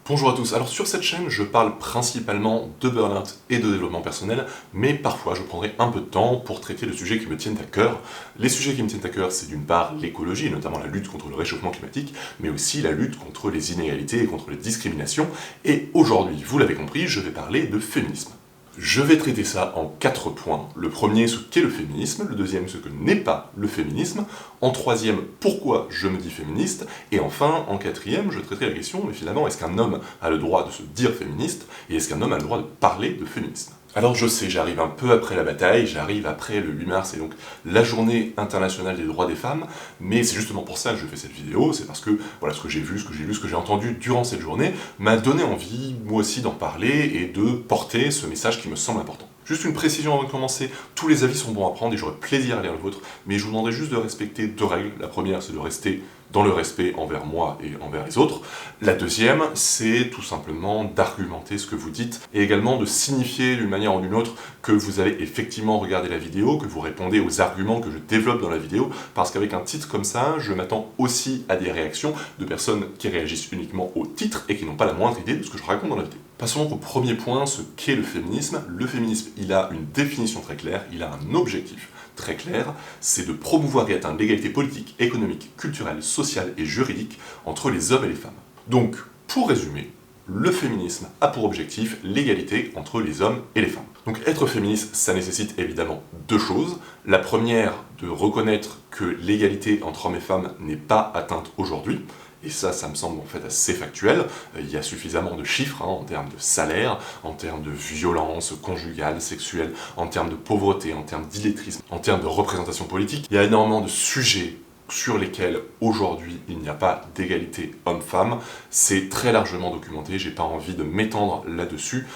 Bonjour à tous, alors sur cette chaîne je parle principalement de burn-out et de développement personnel, mais parfois je prendrai un peu de temps pour traiter de sujets qui me tiennent à cœur. Les sujets qui me tiennent à cœur, c'est d'une part l'écologie, notamment la lutte contre le réchauffement climatique, mais aussi la lutte contre les inégalités et contre les discriminations, et aujourd'hui, vous l'avez compris, je vais parler de féminisme. Je vais traiter ça en 4 points. Le premier, ce qu'est le féminisme. Le deuxième, ce que n'est pas le féminisme. En troisième, pourquoi je me dis féministe. Et enfin, en quatrième, je traiterai la question, mais finalement, est-ce qu'un homme a le droit de se dire féministe? Et est-ce qu'un homme a le droit de parler de féminisme? Alors je sais, j'arrive un peu après la bataille, j'arrive après le 8 mars et donc la journée internationale des droits des femmes, mais c'est justement pour ça que je fais cette vidéo, c'est parce que voilà, ce que j'ai vu, ce que j'ai entendu durant cette journée m'a donné envie, moi aussi, d'en parler et de porter ce message qui me semble important. Juste une précision avant de commencer, tous les avis sont bons à prendre et j'aurai plaisir à lire le vôtre, mais je vous demanderai juste de respecter 2 règles. La première, c'est de rester dans le respect envers moi et envers les autres. La deuxième, c'est tout simplement d'argumenter ce que vous dites et également de signifier d'une manière ou d'une autre que vous avez effectivement regardé la vidéo, que vous répondez aux arguments que je développe dans la vidéo, parce qu'avec un titre comme ça, je m'attends aussi à des réactions de personnes qui réagissent uniquement au titre et qui n'ont pas la moindre idée de ce que je raconte dans la vidéo. Passons donc au premier point, ce qu'est le féminisme. Le féminisme, il a une définition très claire, il a un objectif très clair, c'est de promouvoir et atteindre l'égalité politique, économique, culturelle, sociale et juridique entre les hommes et les femmes. Donc, pour résumer, le féminisme a pour objectif l'égalité entre les hommes et les femmes. Donc être féministe, ça nécessite évidemment 2 choses. La première, de reconnaître que l'égalité entre hommes et femmes n'est pas atteinte aujourd'hui. Et ça me semble en fait assez factuel. Il y a suffisamment de chiffres en termes de salaire, en termes de violence conjugale, sexuelle, en termes de pauvreté, en termes d'illettrisme, en termes de représentation politique. Il y a énormément de sujets sur lesquels aujourd'hui il n'y a pas d'égalité homme-femme. C'est très largement documenté, j'ai pas envie de m'étendre là-dessus.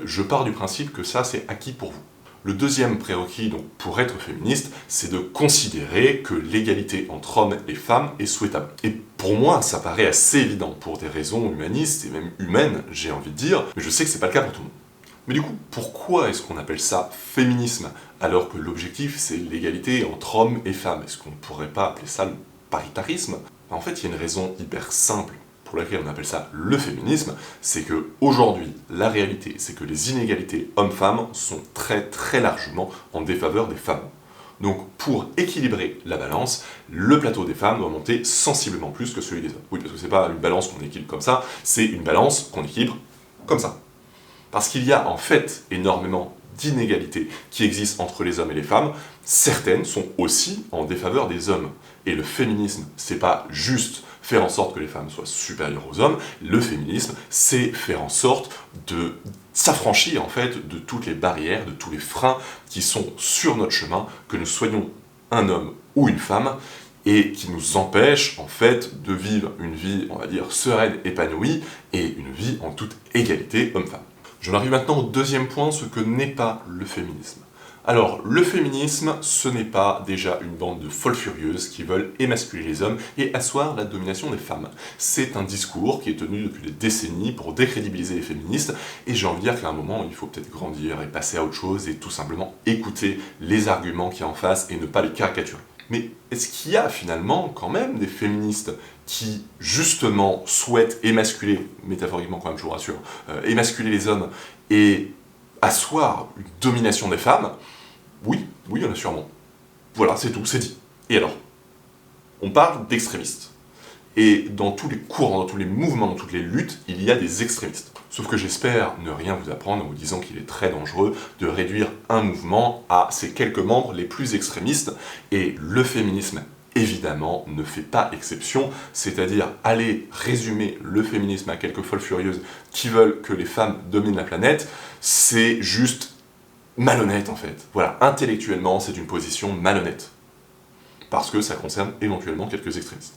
Je pars du principe que ça c'est acquis pour vous. Le deuxième prérequis donc, pour être féministe, c'est de considérer que l'égalité entre hommes et femmes est souhaitable. Et pour moi, ça paraît assez évident, pour des raisons humanistes et même humaines, j'ai envie de dire, mais je sais que c'est pas le cas pour tout le monde. Mais du coup, pourquoi est-ce qu'on appelle ça féminisme, alors que l'objectif c'est l'égalité entre hommes et femmes? Est-ce qu'on ne pourrait pas appeler ça le paritarisme? En fait, il y a une raison hyper simple pour laquelle on appelle ça le féminisme, c'est que aujourd'hui, la réalité, c'est que les inégalités hommes-femmes sont très largement en défaveur des femmes. Donc pour équilibrer la balance, le plateau des femmes doit monter sensiblement plus que celui des hommes. Oui, parce que c'est pas une balance qu'on équilibre comme ça, c'est une balance qu'on équilibre comme ça. Parce qu'il y a en fait énormément d'inégalités qui existent entre les hommes et les femmes, certaines sont aussi en défaveur des hommes. Et le féminisme, c'est pas juste faire en sorte que les femmes soient supérieures aux hommes, le féminisme, c'est faire en sorte de s'affranchir en fait de toutes les barrières, de tous les freins qui sont sur notre chemin, que nous soyons un homme ou une femme, et qui nous empêchent en fait de vivre une vie, on va dire, sereine, épanouie, et une vie en toute égalité homme-femme. J'en arrive maintenant au deuxième point, ce que n'est pas le féminisme. Alors, le féminisme, ce n'est pas déjà une bande de folles furieuses qui veulent émasculer les hommes et asseoir la domination des femmes. C'est un discours qui est tenu depuis des décennies pour décrédibiliser les féministes, et j'ai envie de dire qu'à un moment, il faut peut-être grandir et passer à autre chose et tout simplement écouter les arguments qu'il y a en face et ne pas les caricaturer. Mais est-ce qu'il y a finalement quand même des féministes qui justement souhaitent émasculer, métaphoriquement quand même je vous rassure, émasculer les hommes et asseoir une domination des femmes? Oui, il y en a sûrement. Voilà, c'est tout, c'est dit. Et alors? On parle d'extrémistes. Et dans tous les courants, dans tous les mouvements, dans toutes les luttes, il y a des extrémistes. Sauf que j'espère ne rien vous apprendre en vous disant qu'il est très dangereux de réduire un mouvement à ses quelques membres les plus extrémistes, et le féminisme, évidemment, ne fait pas exception, c'est-à-dire aller résumer le féminisme à quelques folles furieuses qui veulent que les femmes dominent la planète, c'est juste malhonnête en fait. Voilà, intellectuellement, c'est une position malhonnête. Parce que ça concerne éventuellement quelques extrémistes.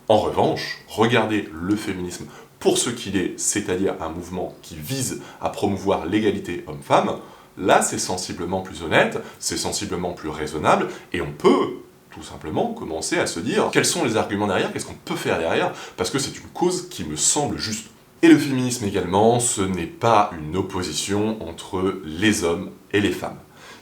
En revanche, regardez le féminisme pour ce qu'il est, c'est-à-dire un mouvement qui vise à promouvoir l'égalité homme-femme, là c'est sensiblement plus honnête, c'est sensiblement plus raisonnable, et on peut tout simplement commencer à se dire quels sont les arguments derrière, qu'est-ce qu'on peut faire derrière, parce que c'est une cause qui me semble juste. Et le féminisme également, ce n'est pas une opposition entre les hommes et les femmes.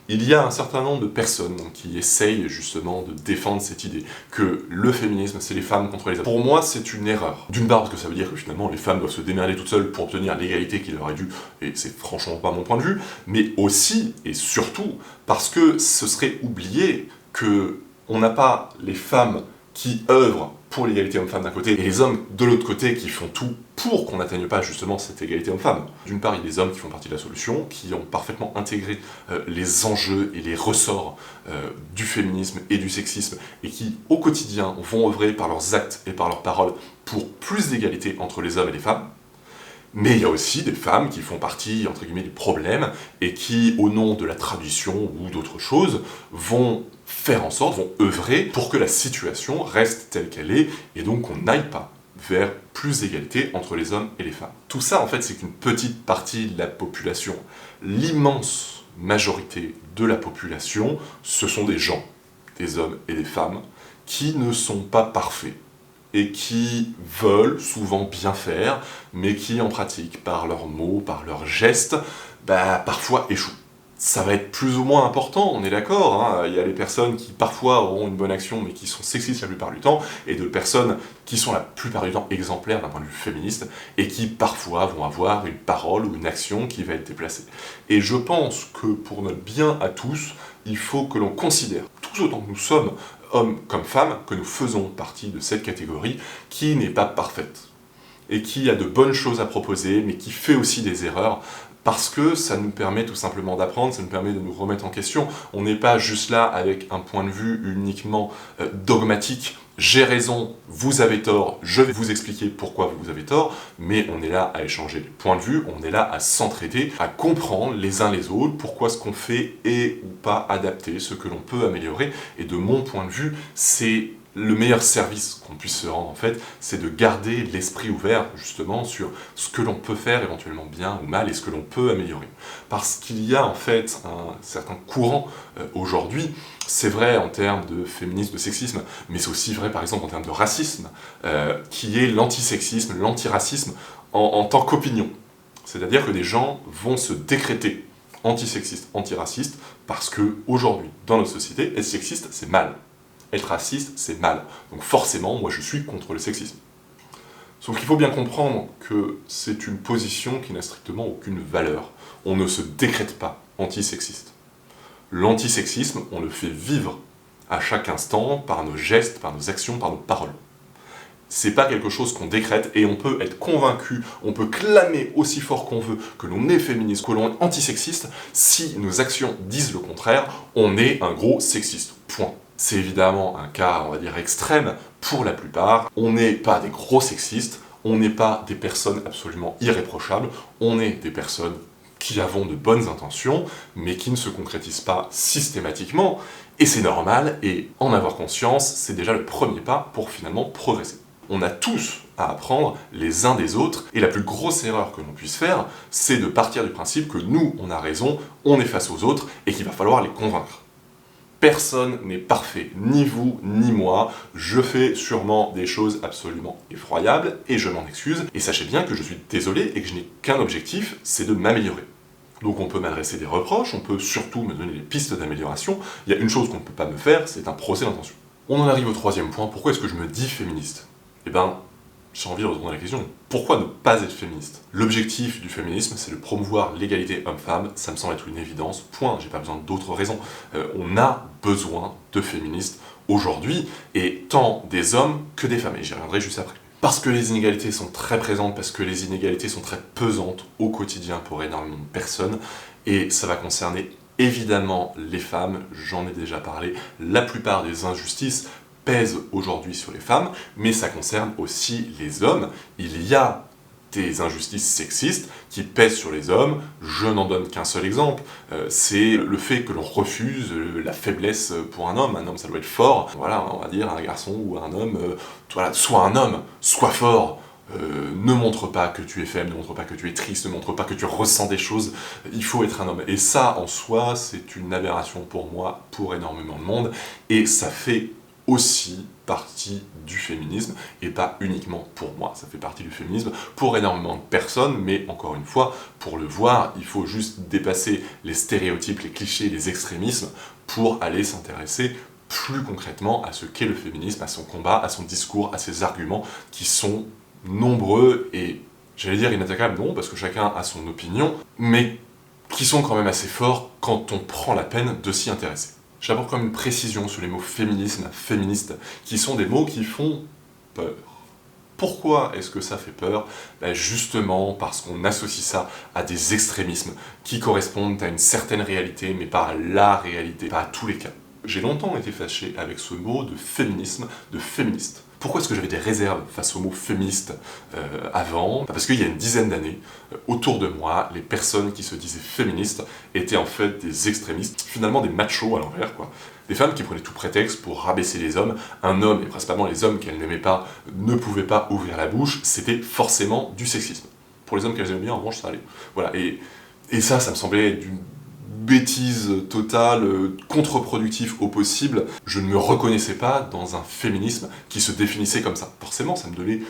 Il y a un certain nombre de personnes qui essayent justement de défendre cette idée que le féminisme, c'est les femmes contre les hommes. Pour moi, c'est une erreur. D'une part, parce que ça veut dire que finalement, les femmes doivent se démerder toutes seules pour obtenir l'égalité qui leur est due, et c'est franchement pas mon point de vue, mais aussi, et surtout, parce que ce serait oublier que on n'a pas les femmes qui œuvrent pour l'égalité homme-femme d'un côté, et les hommes de l'autre côté qui font tout pour qu'on n'atteigne pas justement cette égalité homme-femme. D'une part, il y a des hommes qui font partie de la solution, qui ont parfaitement intégré les enjeux et les ressorts du féminisme et du sexisme, et qui, au quotidien, vont œuvrer par leurs actes et par leurs paroles pour plus d'égalité entre les hommes et les femmes. Mais il y a aussi des femmes qui font partie, entre guillemets, du problème, et qui, au nom de la tradition ou d'autres choses, vont faire en sorte, vont œuvrer pour que la situation reste telle qu'elle est, et donc qu'on n'aille pas vers plus d'égalité entre les hommes et les femmes. Tout ça, en fait, c'est qu'une petite partie de la population. L'immense majorité de la population, ce sont des gens, des hommes et des femmes, qui ne sont pas parfaits, et qui veulent souvent bien faire, mais qui en pratique, par leurs mots, par leurs gestes, parfois échouent. Ça va être plus ou moins important, on est d'accord, hein. Il y a les personnes qui parfois auront une bonne action, mais qui sont sexistes la plupart du temps, et de personnes qui sont la plupart du temps exemplaires d'un point de vue féministe, et qui parfois vont avoir une parole ou une action qui va être déplacée. Et je pense que pour notre bien à tous, il faut que l'on considère, tous autant que nous sommes, hommes comme femmes, que nous faisons partie de cette catégorie qui n'est pas parfaite et qui a de bonnes choses à proposer, mais qui fait aussi des erreurs, parce que ça nous permet tout simplement d'apprendre, ça nous permet de nous remettre en question. On n'est pas juste là avec un point de vue uniquement dogmatique, j'ai raison, vous avez tort, je vais vous expliquer pourquoi vous avez tort, mais on est là à échanger des points de vue, on est là à s'entraider, à comprendre les uns les autres pourquoi ce qu'on fait est ou pas adapté, ce que l'on peut améliorer, et de mon point de vue, c'est le meilleur service qu'on puisse se rendre, en fait, c'est de garder l'esprit ouvert, justement, sur ce que l'on peut faire éventuellement bien ou mal, et ce que l'on peut améliorer. Parce qu'il y a, en fait, un certain courant aujourd'hui, c'est vrai en termes de féminisme, de sexisme, mais c'est aussi vrai, par exemple, en termes de racisme, qui est l'antisexisme, l'antiracisme, en tant qu'opinion. C'est-à-dire que des gens vont se décréter antisexistes, antiracistes, parce que aujourd'hui, dans notre société, être sexiste, c'est mal. Être raciste, c'est mal. Donc forcément, moi je suis contre le sexisme. Sauf qu'il faut bien comprendre que c'est une position qui n'a strictement aucune valeur. On ne se décrète pas antisexiste. L'antisexisme, on le fait vivre à chaque instant par nos gestes, par nos actions, par nos paroles. C'est pas quelque chose qu'on décrète et on peut être convaincu, on peut clamer aussi fort qu'on veut que l'on est féministe, que l'on est antisexiste, si nos actions disent le contraire, on est un gros sexiste. Point. C'est évidemment un cas, on va dire, extrême pour la plupart. On n'est pas des gros sexistes, on n'est pas des personnes absolument irréprochables, on est des personnes qui avons de bonnes intentions, mais qui ne se concrétisent pas systématiquement, et c'est normal, et en avoir conscience, c'est déjà le premier pas pour finalement progresser. On a tous à apprendre les uns des autres, et la plus grosse erreur que l'on puisse faire, c'est de partir du principe que nous, on a raison, on est face aux autres, et qu'il va falloir les convaincre. Personne n'est parfait, ni vous, ni moi. Je fais sûrement des choses absolument effroyables, et je m'en excuse. Et sachez bien que je suis désolé et que je n'ai qu'un objectif, c'est de m'améliorer. Donc on peut m'adresser des reproches, on peut surtout me donner des pistes d'amélioration. Il y a une chose qu'on ne peut pas me faire, c'est un procès d'intention. On en arrive au troisième point, pourquoi est-ce que je me dis féministe ? Eh ben, j'ai envie de retourner à la question, pourquoi ne pas être féministe ? L'objectif du féminisme, c'est de promouvoir l'égalité homme-femme, ça me semble être une évidence, point, j'ai pas besoin d'autres raisons. On a besoin de féministes aujourd'hui, et tant des hommes que des femmes, et j'y reviendrai juste après. Parce que les inégalités sont très présentes, parce que les inégalités sont très pesantes au quotidien pour énormément de personnes, et ça va concerner évidemment les femmes, j'en ai déjà parlé, la plupart des injustices pèse aujourd'hui sur les femmes, mais ça concerne aussi les hommes. Il y a des injustices sexistes qui pèsent sur les hommes, je n'en donne qu'un seul exemple, c'est le fait que l'on refuse la faiblesse pour un homme ça doit être fort, voilà, on va dire un garçon ou un homme, voilà, sois un homme, sois fort, ne montre pas que tu es faible, ne montre pas que tu es triste, ne montre pas que tu ressens des choses, il faut être un homme. Et ça, en soi, c'est une aberration pour moi, pour énormément de monde, et ça fait aussi partie du féminisme, et pas uniquement pour moi. Ça fait partie du féminisme pour énormément de personnes, mais encore une fois, pour le voir, il faut juste dépasser les stéréotypes, les clichés, les extrémismes, pour aller s'intéresser plus concrètement à ce qu'est le féminisme, à son combat, à son discours, à ses arguments, qui sont nombreux et, j'allais dire inattaquables, non, parce que chacun a son opinion, mais qui sont quand même assez forts quand on prend la peine de s'y intéresser. J'apporte comme une précision sur les mots féminisme, féministe, qui sont des mots qui font peur. Pourquoi est-ce que ça fait peur? Justement parce qu'on associe ça à des extrémismes qui correspondent à une certaine réalité, mais pas à la réalité, pas à tous les cas. J'ai longtemps été fâché avec ce mot de féminisme, de féministe. Pourquoi est-ce que j'avais des réserves face au mot féministe avant? Parce qu'il y a une dizaine d'années, autour de moi, les personnes qui se disaient féministes étaient en fait des extrémistes, finalement des machos à l'envers, quoi. Des femmes qui prenaient tout prétexte pour rabaisser les hommes. Un homme, et principalement les hommes qu'elles n'aimaient pas, ne pouvaient pas ouvrir la bouche, c'était forcément du sexisme. Pour les hommes qu'elles aimaient bien, en revanche, ça allait. Voilà, et ça me semblait d'une bêtise totale, contre-productif au possible. Je ne me reconnaissais pas dans un féminisme qui se définissait comme ça. Forcément, ça me donnait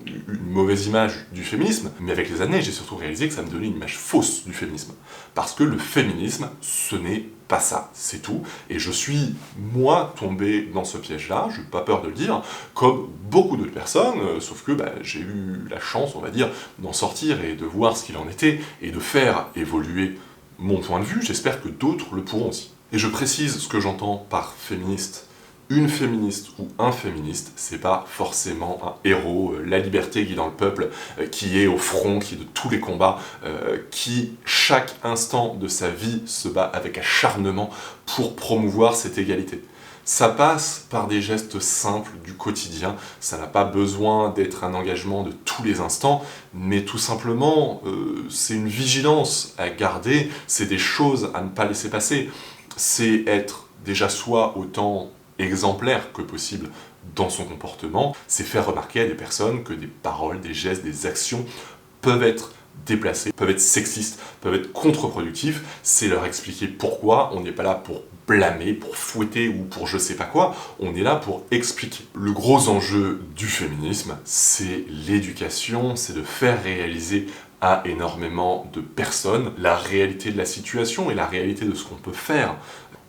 une mauvaise image du féminisme, mais avec les années, j'ai surtout réalisé que ça me donnait une image fausse du féminisme. Parce que le féminisme, ce n'est pas ça, c'est tout. Et je suis, moi, tombé dans ce piège-là, je n'ai pas peur de le dire, comme beaucoup d'autres personnes, sauf que j'ai eu la chance, on va dire, d'en sortir et de voir ce qu'il en était, et de faire évoluer mon point de vue, j'espère que d'autres le pourront aussi. Et je précise ce que j'entends par féministe. Une féministe ou un féministe, c'est pas forcément un héros, la liberté qui est dans le peuple, qui est au front, qui est de tous les combats, qui chaque instant de sa vie se bat avec acharnement pour promouvoir cette égalité. Ça passe par des gestes simples du quotidien, ça n'a pas besoin d'être un engagement de tous les instants, mais tout simplement, c'est une vigilance à garder, c'est des choses à ne pas laisser passer. C'est être déjà soi autant exemplaire que possible dans son comportement, c'est faire remarquer à des personnes que des paroles, des gestes, des actions peuvent être déplacés, peuvent être sexistes, peuvent être contre-productifs, c'est leur expliquer pourquoi. On n'est pas là pour blâmer, pour fouetter ou pour je sais pas quoi, on est là pour expliquer. Le gros enjeu du féminisme, c'est l'éducation, c'est de faire réaliser à énormément de personnes la réalité de la situation et la réalité de ce qu'on peut faire.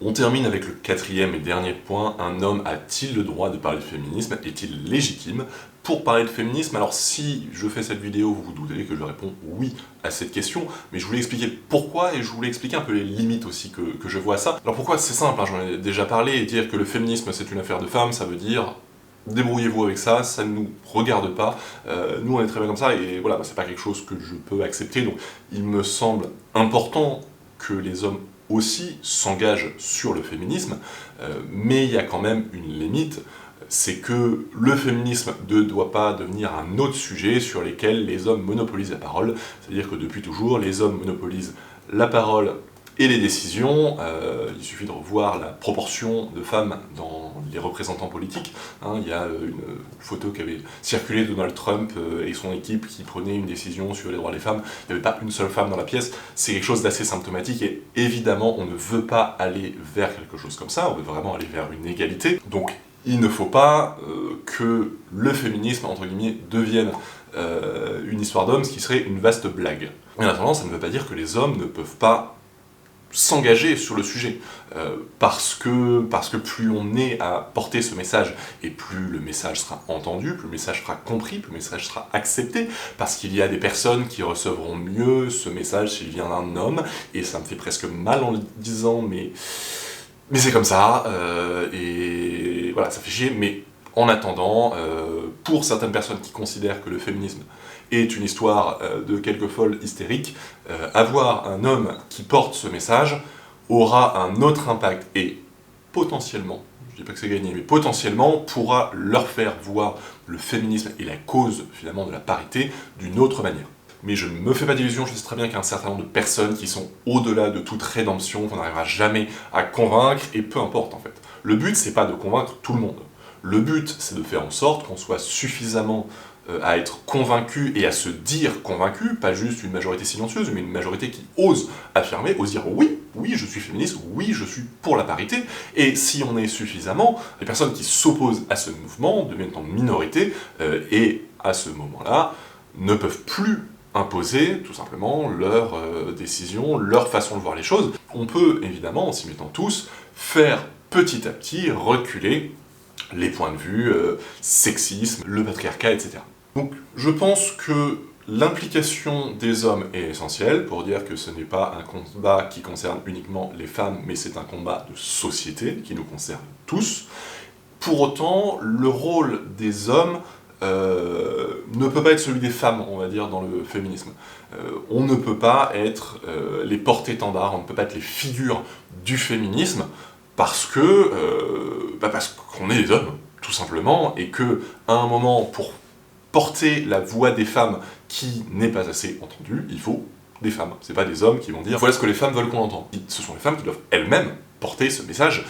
On termine avec le quatrième et dernier point. Un homme a-t-il le droit de parler de féminisme? Est-il légitime pour parler de féminisme? Alors si je fais cette vidéo, vous vous doutez que je réponds oui à cette question, mais je voulais expliquer pourquoi et je voulais expliquer un peu les limites aussi que je vois à ça. Alors pourquoi? C'est simple, j'en ai déjà parlé, et dire que le féminisme c'est une affaire de femmes, ça veut dire débrouillez-vous avec ça, ça ne nous regarde pas, nous on est très bien comme ça, et voilà, c'est pas quelque chose que je peux accepter, donc il me semble important que les hommes aussi s'engagent sur le féminisme, mais il y a quand même une limite, c'est que le féminisme ne doit pas devenir un autre sujet sur lequel les hommes monopolisent la parole, c'est-à-dire que depuis toujours, les hommes monopolisent la parole et les décisions. Il suffit de revoir la proportion de femmes dans les représentants politiques. Il y a une photo qui avait circulé de Donald Trump et son équipe qui prenait une décision sur les droits des femmes. Il n'y avait pas une seule femme dans la pièce. C'est quelque chose d'assez symptomatique et évidemment, on ne veut pas aller vers quelque chose comme ça. On veut vraiment aller vers une égalité. Donc, il ne faut pas que le féminisme, entre guillemets, devienne une histoire d'hommes, ce qui serait une vaste blague. En attendant, ça ne veut pas dire que les hommes ne peuvent pas s'engager sur le sujet, parce que plus on est à porter ce message, et plus le message sera entendu, plus le message sera compris, plus le message sera accepté, parce qu'il y a des personnes qui recevront mieux ce message s'il vient d'un homme, et ça me fait presque mal en le disant, mais c'est comme ça, et voilà, ça fait chier, mais en attendant, pour certaines personnes qui considèrent que le féminisme est une histoire de quelques folles hystériques, avoir un homme qui porte ce message aura un autre impact et potentiellement, je dis pas que c'est gagné, mais potentiellement pourra leur faire voir le féminisme et la cause finalement de la parité d'une autre manière. Mais je ne me fais pas d'illusions, je sais très bien qu'il y a un certain nombre de personnes qui sont au-delà de toute rédemption, qu'on n'arrivera jamais à convaincre, et peu importe en fait. Le but, c'est pas de convaincre tout le monde. Le but, c'est de faire en sorte qu'on soit suffisamment à être convaincu et à se dire convaincu, pas juste une majorité silencieuse, mais une majorité qui ose affirmer, ose dire oui, oui je suis féministe, oui je suis pour la parité, et si on est suffisamment, les personnes qui s'opposent à ce mouvement deviennent en minorité, et à ce moment-là, ne peuvent plus imposer tout simplement leurs décisions, leur façon de voir les choses. On peut évidemment, en s'y mettant tous, faire petit à petit reculer les points de vue, sexisme, le patriarcat, etc. Donc je pense que l'implication des hommes est essentielle pour dire que ce n'est pas un combat qui concerne uniquement les femmes, mais c'est un combat de société qui nous concerne tous. Pour autant, le rôle des hommes ne peut pas être celui des femmes, on va dire, dans le féminisme. On ne peut pas être les porte-étendards, on ne peut pas être les figures du féminisme, parce qu'on est des hommes, tout simplement, et que à un moment, pour porter la voix des femmes qui n'est pas assez entendue, il faut des femmes. C'est pas des hommes qui vont dire « voilà ce que les femmes veulent qu'on entende ». Ce sont les femmes qui doivent elles-mêmes porter ce message.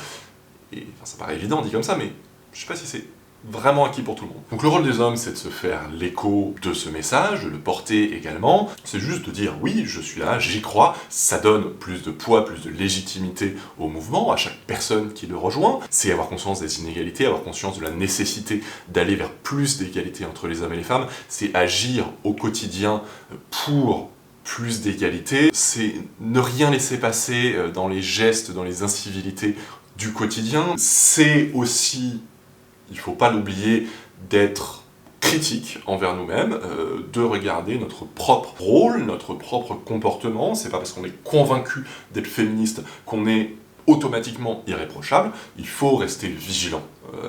Et enfin, ça paraît évident dit comme ça, mais je sais pas si c'est vraiment acquis pour tout le monde. Donc le rôle des hommes, c'est de se faire l'écho de ce message, de le porter également. C'est juste de dire oui, je suis là, j'y crois, ça donne plus de poids, plus de légitimité au mouvement, à chaque personne qui le rejoint. C'est avoir conscience des inégalités, avoir conscience de la nécessité d'aller vers plus d'égalité entre les hommes et les femmes. C'est agir au quotidien pour plus d'égalité. C'est ne rien laisser passer dans les gestes, dans les incivilités du quotidien. C'est aussi, il ne faut pas l'oublier, d'être critique envers nous-mêmes, de regarder notre propre rôle, notre propre comportement. C'est pas parce qu'on est convaincu d'être féministe qu'on est automatiquement irréprochable. Il faut rester vigilant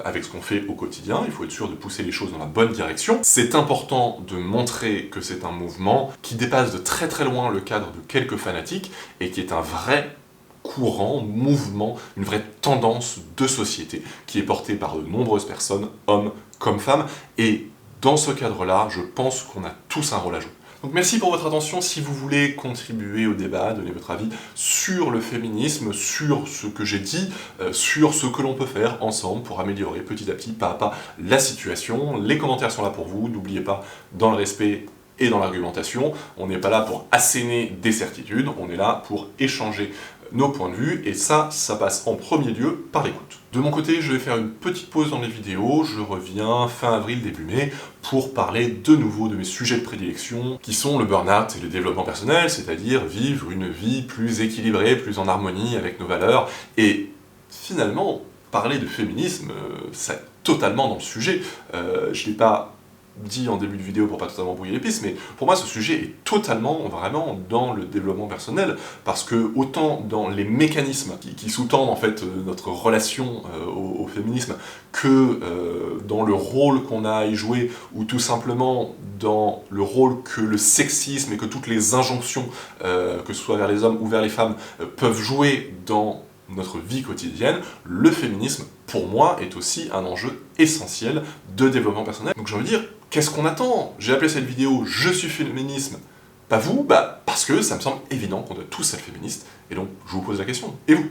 avec ce qu'on fait au quotidien, il faut être sûr de pousser les choses dans la bonne direction. C'est important de montrer que c'est un mouvement qui dépasse de très très loin le cadre de quelques fanatiques et qui est un vrai courant, mouvement, une vraie tendance de société qui est portée par de nombreuses personnes, hommes comme femmes, et dans ce cadre-là, je pense qu'on a tous un rôle à jouer. Donc merci pour votre attention. Si vous voulez contribuer au débat, donner votre avis sur le féminisme, sur ce que j'ai dit, sur ce que l'on peut faire ensemble pour améliorer petit à petit, pas à pas, la situation, les commentaires sont là pour vous. N'oubliez pas, dans le respect et dans l'argumentation, on n'est pas là pour asséner des certitudes, on est là pour échanger nos points de vue, et ça passe en premier lieu par l'écoute. De mon côté, je vais faire une petite pause dans les vidéos, je reviens fin avril, début mai, pour parler de nouveau de mes sujets de prédilection, qui sont le burn-out et le développement personnel, c'est-à-dire vivre une vie plus équilibrée, plus en harmonie avec nos valeurs, et finalement, parler de féminisme, c'est totalement dans le sujet. Je l'ai pas dit en début de vidéo pour pas totalement brouiller les pistes, mais pour moi ce sujet est totalement, vraiment dans le développement personnel, parce que autant dans les mécanismes qui sous-tendent en fait notre relation au féminisme, que dans le rôle qu'on a à y jouer, ou tout simplement dans le rôle que le sexisme et que toutes les injonctions, que ce soit vers les hommes ou vers les femmes, peuvent jouer dans notre vie quotidienne, le féminisme, pour moi, est aussi un enjeu essentiel de développement personnel. Donc j'ai envie de dire, qu'est-ce qu'on attend? J'ai appelé cette vidéo « Je suis féminisme ». Pas vous? Bah parce que ça me semble évident qu'on doit tous être féministes, et donc je vous pose la question. Et vous?